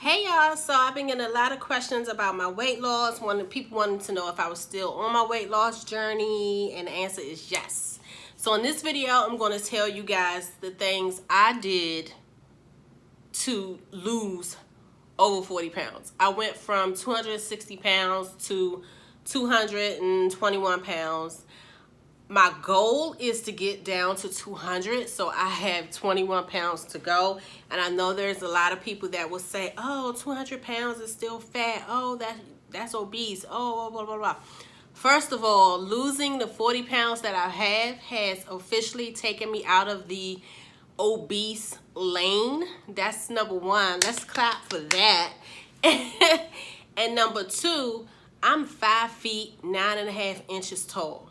Hey y'all, so I've been getting a lot of questions about my weight loss. People wanted to know if I was still on my weight loss journey, and the answer is yes. So in this video, I'm going to tell you guys the things I did to lose over 40 pounds. I went from 260 pounds to 221 pounds. My goal is to get down to 200, so I have 21 pounds to go. And I know there's a lot of people that will say, oh, 200 pounds is still fat. Oh, that's obese. Oh, blah, blah, blah. First of all, losing the 40 pounds that I have has officially taken me out of the obese lane. That's number one. Let's clap for that. And number two, I'm 5 feet, 9.5 inches tall.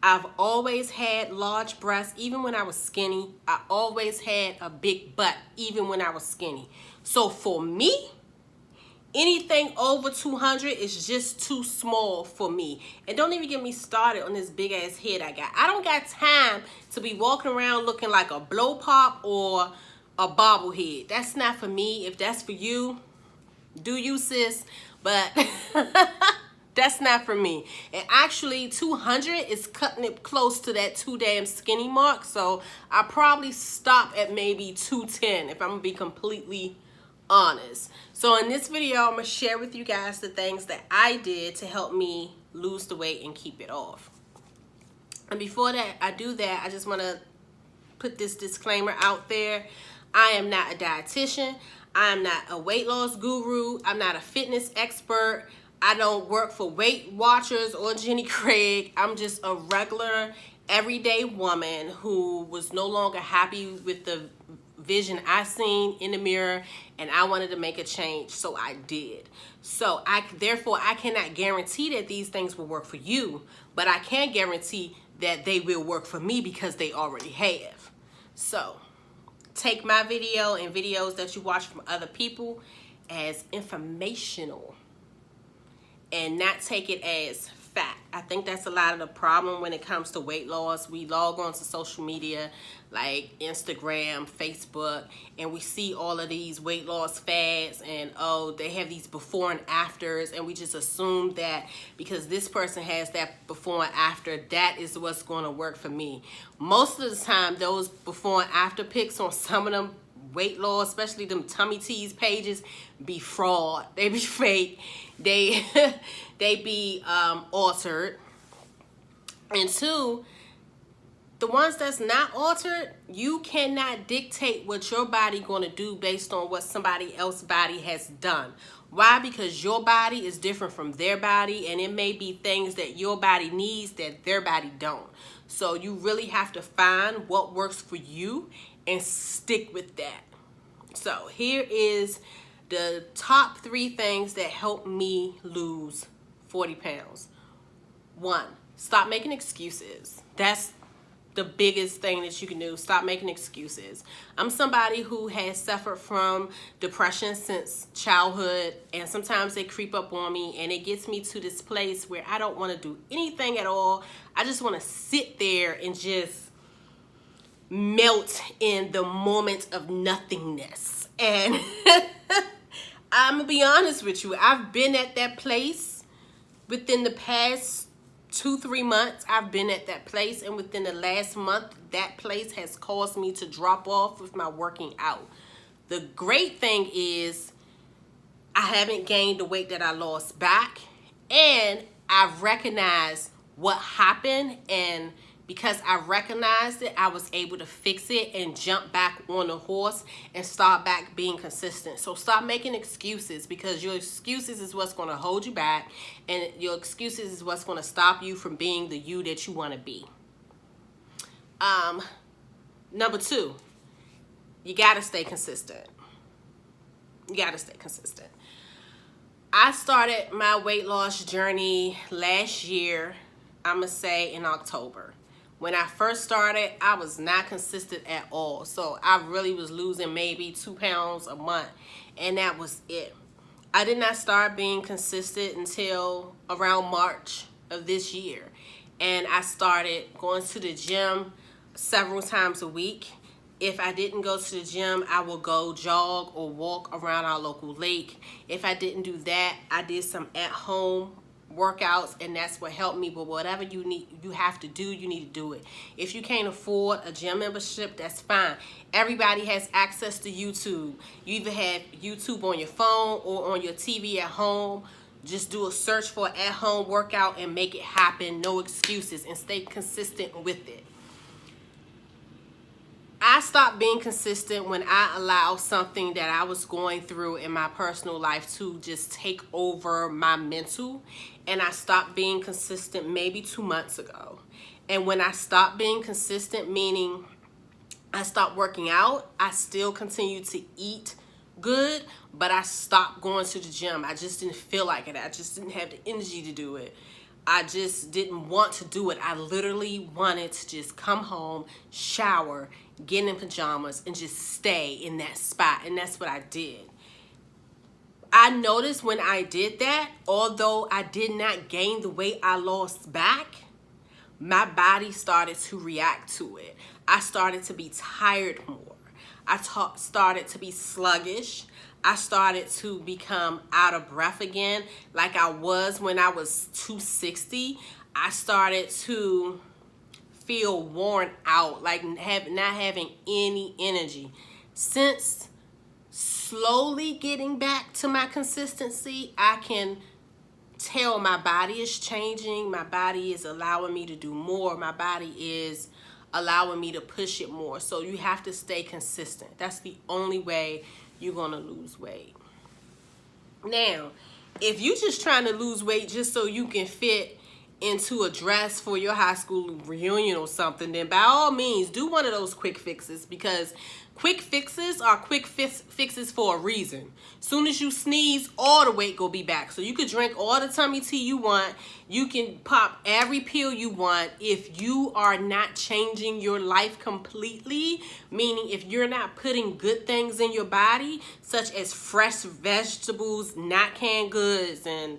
I've always had large breasts, even when I was skinny. I always had a big butt, even when I was skinny. So for me, anything over 200 is just too small for me. And don't even get me started on this big ass head I got. I don't got time to be walking around looking like a blow pop or a bobblehead. That's not for me. If that's for you, do you, sis? But that's not for me. And actually 200 is cutting it close to that too damn skinny mark. So I probably stop at maybe 210 if I'm gonna be completely honest. So in this video, I'm gonna share with you guys the things that I did to help me lose the weight and keep it off. And before I do that, I just wanna put this disclaimer out there. I am not a dietitian. I am not a weight loss guru. I'm not a fitness expert. I don't work for Weight Watchers or Jenny Craig. I'm just a regular, everyday woman who was no longer happy with the vision I seen in the mirror, and I wanted to make a change, so I did. So therefore, I cannot guarantee that these things will work for you, but I can guarantee that they will work for me because they already have. So take my video and videos that you watch from other people as informational and not take it as fact. I think that's a lot of the problem when it comes to weight loss. We log on to social media like Instagram, Facebook, and we see all of these weight loss fads, and oh, they have these before and afters, and we just assume that because this person has that before and after, that is what's going to work for me. Most of the time, those before and after pics on some of them weight loss, especially them tummy tease pages, be fraud. They be fake. They be altered. And two, the ones that's not altered, you cannot dictate what your body gonna do based on what somebody else's body has done. Why? Because your body is different from their body, and it may be things that your body needs that their body don't. So you really have to find what works for you and stick with that. So here is the top 3 things that helped me lose 40 pounds. 1, stop making excuses. That's the biggest thing that you can do. Stop making excuses. I'm somebody who has suffered from depression since childhood, and sometimes they creep up on me, and it gets me to this place where I don't want to do anything at all. I just want to sit there and just melt in the moment of nothingness. And I'm gonna be honest with you, I've been at that place within the past 2-3 months. I've been at that place, and within the last month, that place has caused me to drop off with my working out. The great thing is I haven't gained the weight that I lost back, and I've recognized what happened, and because I recognized it, I was able to fix it and jump back on the horse and start back being consistent. So stop making excuses, because your excuses is what's going to hold you back, and your excuses is what's going to stop you from being the you that you want to be. Number 2, you got to stay consistent. You got to stay consistent. I started my weight loss journey last year, I'm going to say in October. When I first started, I was not consistent at all. So I really was losing maybe 2 pounds a month, and that was it. I did not start being consistent until around March of this year. And I started going to the gym several times a week. If I didn't go to the gym, I will go jog or walk around our local lake. If I didn't do that, I did some at-home workouts, and that's what helped me. But whatever you have to do, you need to do it. If you can't afford a gym membership, that's fine. Everybody has access to YouTube. You either have YouTube on your phone or on your TV at home. Just do a search for at-home workout and make it happen. No excuses, and stay consistent with it. I stopped being consistent when I allowed something that I was going through in my personal life to just take over my mental. And I stopped being consistent maybe 2 months ago. And when I stopped being consistent, meaning I stopped working out, I still continued to eat good, but I stopped going to the gym. I just didn't feel like it. I just didn't have the energy to do it. I just didn't want to do it. I literally wanted to just come home, shower, get in pajamas, and just stay in that spot. And that's what I did. I noticed when I did that, although I did not gain the weight I lost back, my body started to react to it. I started to be tired more. I started to be sluggish. I started to become out of breath again, like I was when I was 260. I started to feel worn out, like not having any energy. Since slowly getting back to my consistency, I can tell my body is changing. My body is allowing me to do more. My body is allowing me to push it more. So you have to stay consistent. That's the only way you're gonna lose weight. Now, if you're just trying to lose weight just so you can fit into a dress for your high school reunion or something, then by all means do one of those quick fixes, because quick fixes are quick fixes for a reason. Soon as you sneeze, all the weight go be back. So you could drink all the tummy tea you want. You can pop every pill you want. If you are not changing your life completely, meaning if you're not putting good things in your body, such as fresh vegetables, not canned goods, and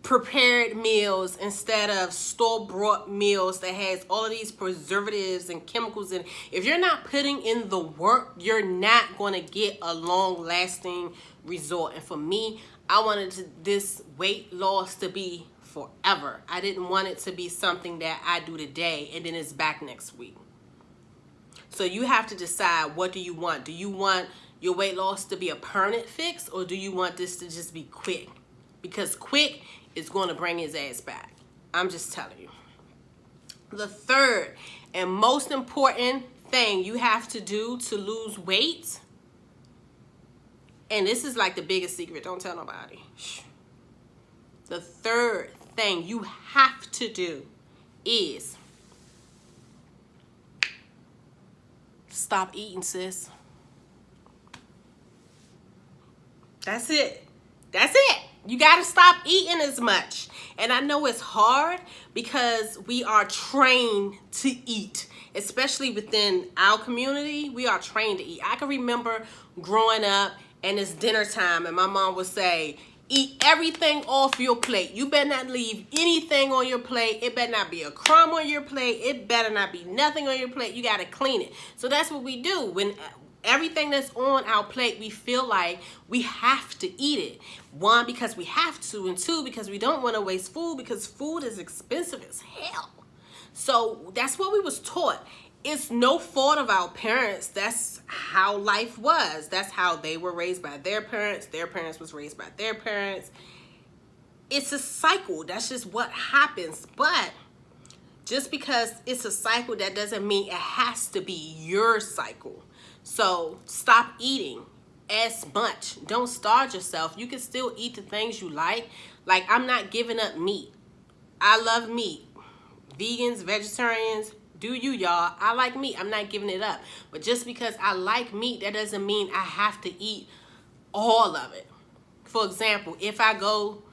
prepared meals instead of store-bought meals that has all of these preservatives and chemicals in. If you're not putting in the work, you're not going to get a long-lasting result. And for me, I wanted this weight loss to be forever. I didn't want it to be something that I do today and then it's back next week. So you have to decide, what do you want? Do you want your weight loss to be a permanent fix, or do you want this to just be quick? Because quick is going to bring his ass back. I'm just telling you. The third and most important thing you have to do to lose weight, and this is like the biggest secret, don't tell nobody. The third thing you have to do is stop eating, sis. That's it. That's it. You got to stop eating as much. And I know it's hard because we are trained to eat, especially within our community. We are trained to eat. I can remember growing up and it's dinner time and my mom would say, eat everything off your plate. You better not leave anything on your plate. It better not be a crumb on your plate. It better not be nothing on your plate. You got to clean it. So that's what we do. When everything that's on our plate, we feel like we have to eat it. One, because we have to, and two, because we don't want to waste food, because food is expensive as hell. So that's what we was taught. It's no fault of our parents. That's how life was. That's how they were raised by their parents. Their parents was raised by their parents. It's a cycle. That's just what happens. But just because it's a cycle, that doesn't mean it has to be your cycle. So stop eating as much. Don't starve yourself. You can still eat the things you like. Like, I'm not giving up meat. I love meat. Vegans, vegetarians, do you, y'all? I like meat. I'm not giving it up. But just because I like meat, that doesn't mean I have to eat all of it. For example, if I go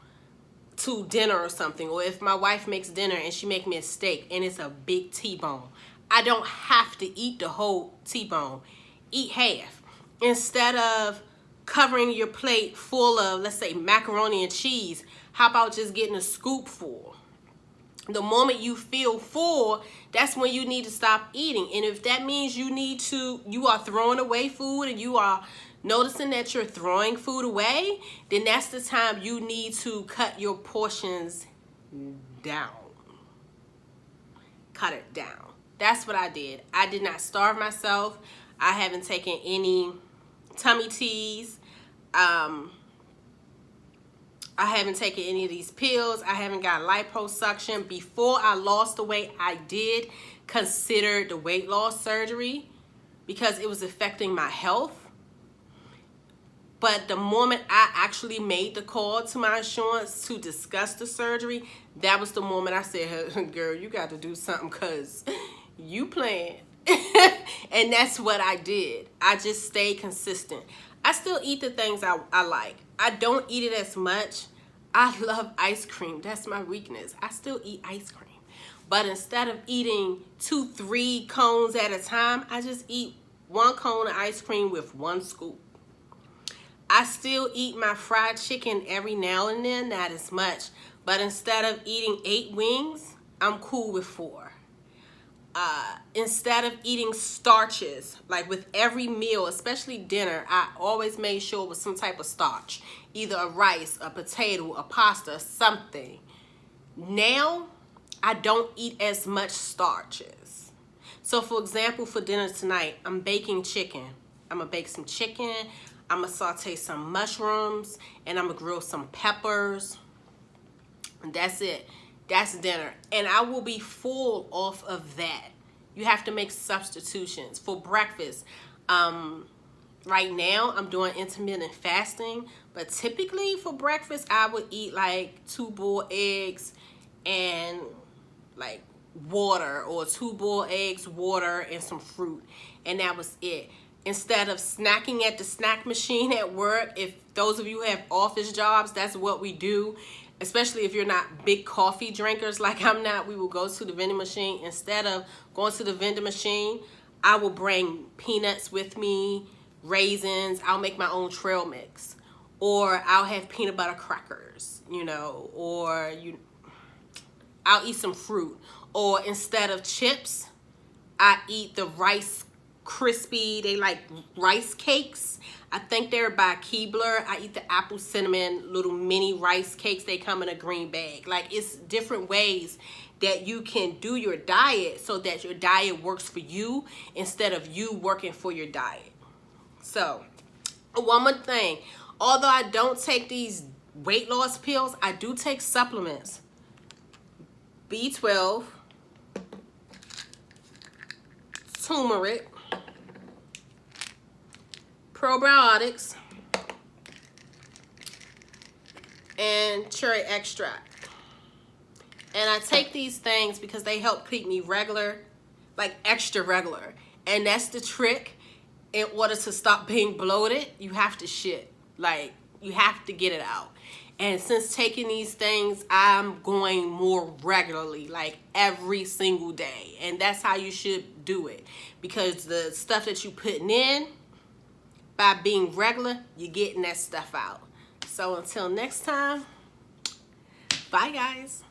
to dinner or something, or if my wife makes dinner and she make me a steak and it's a big T-bone, I don't have to eat the whole T-bone. Eat half. Instead of covering your plate full of, let's say, macaroni and cheese, how about just getting a scoop full? The moment you feel full, that's when you need to stop eating. And if that means you are throwing away food and you are noticing that you're throwing food away, then that's the time you need to cut your portions down. Cut it down. That's what I did. I did not starve myself. I haven't taken any tummy teas. I haven't taken any of these pills. I haven't got liposuction. Before I lost the weight, I did consider the weight loss surgery because it was affecting my health. But the moment I actually made the call to my insurance to discuss the surgery, that was the moment I said, girl, you got to do something because you playing. And that's what I did. I just stayed consistent. I still eat the things I like. I don't eat it as much. I love ice cream. That's my weakness. I still eat ice cream. But instead of eating 2-3 cones at a time, I just eat 1 cone of ice cream with 1 scoop. I still eat my fried chicken every now and then, not as much. But instead of eating 8 wings, I'm cool with 4. Instead of eating starches, like with every meal, especially dinner, I always made sure it was some type of starch. Either a rice, a potato, a pasta, something. Now, I don't eat as much starches. So for example, for dinner tonight, I'm baking chicken. I'm gonna bake some chicken. I'm gonna saute some mushrooms, and I'm gonna grill some peppers. And that's it. That's dinner. And I will be full off of that. You have to make substitutions. For breakfast, right now I'm doing intermittent fasting, but typically for breakfast I would eat like 2 boiled eggs and like water, or 2 boiled eggs, water, and some fruit, and that was it. Instead of snacking at the snack machine at work, if those of you who have office jobs, that's what we do. Especially if you're not big coffee drinkers like I'm not, we will go to the vending machine. Instead of going to the vending machine, I will bring peanuts with me, raisins. I'll make my own trail mix. Or I'll have peanut butter crackers, you know, or I'll eat some fruit. Or instead of chips, I eat the Rice Crispy, they like rice cakes. I think they're by Keebler. I eat the apple cinnamon little mini rice cakes. They come in a green bag. Like, it's different ways that you can do your diet so that your diet works for you instead of you working for your diet. So, one more thing. Although I don't take these weight loss pills, I do take supplements. B12, turmeric, probiotics, and cherry extract. And I take these things because they help keep me regular, like extra regular. And that's the trick. In order to stop being bloated, you have to shit. Like, you have to get it out. And since taking these things, I'm going more regularly, like every single day. And that's how you should do it. Because the stuff that you're putting in, by being regular, you're getting that stuff out. So until next time, bye guys.